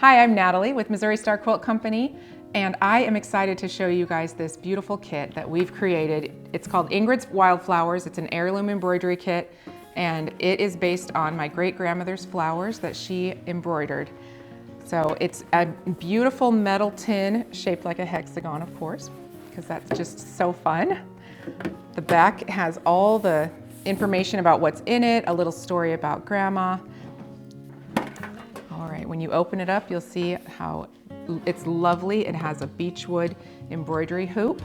Hi, I'm Natalie with Missouri Star Quilt Company, and I am excited to show you guys this beautiful kit that we've created. It's called Ingrid's Wildflowers. It's an heirloom embroidery kit, and it is based on my great-grandmother's flowers that she embroidered. So it's a beautiful metal tin shaped like a hexagon, of course, because that's just so fun. The back has all the information about what's in it, a little story about Grandma. All right, when you open it up, you'll see how it's lovely. It has a beechwood embroidery hoop.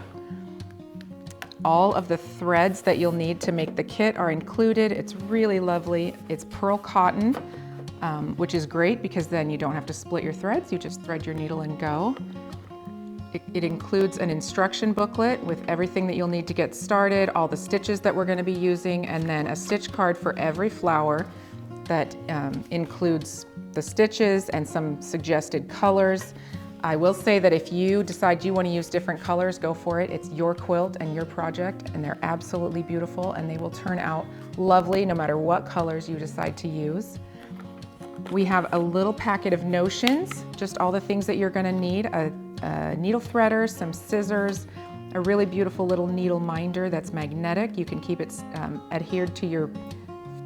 All of the threads that you'll need to make the kit are included. It's really lovely. It's pearl cotton, which is great because then you don't have to split your threads. You just thread your needle and go. It includes an instruction booklet with everything that you'll need to get started, all the stitches that we're going to be using, and then a stitch card for every flower that includes the stitches and some suggested colors. I will say that if you decide you want to use different colors, go for it. It's your quilt and your project, and they're absolutely beautiful, and they will turn out lovely no matter what colors you decide to use. We have a little packet of notions, just all the things that you're going to need, a needle threader, some scissors, a really beautiful little needle minder that's magnetic. You can keep it adhered to your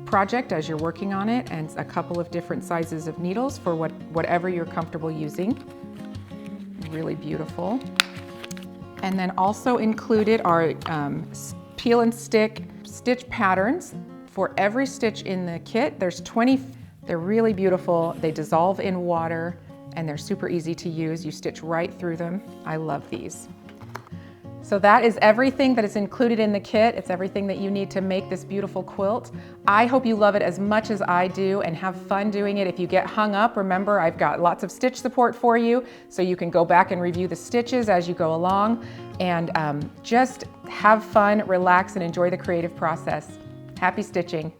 project as you're working on it, and a couple of different sizes of needles for whatever you're comfortable using. Really beautiful. And then also included are peel and stick stitch patterns for every stitch in the kit. There's 20. They're really beautiful. They dissolve in water and they're super easy to use. You stitch right through them. I love these. So that is everything that is included in the kit. It's everything that you need to make this beautiful quilt. I hope you love it as much as I do and have fun doing it. If you get hung up, remember I've got lots of stitch support for you, so you can go back and review the stitches as you go along, and just have fun, relax, and enjoy the creative process. Happy stitching.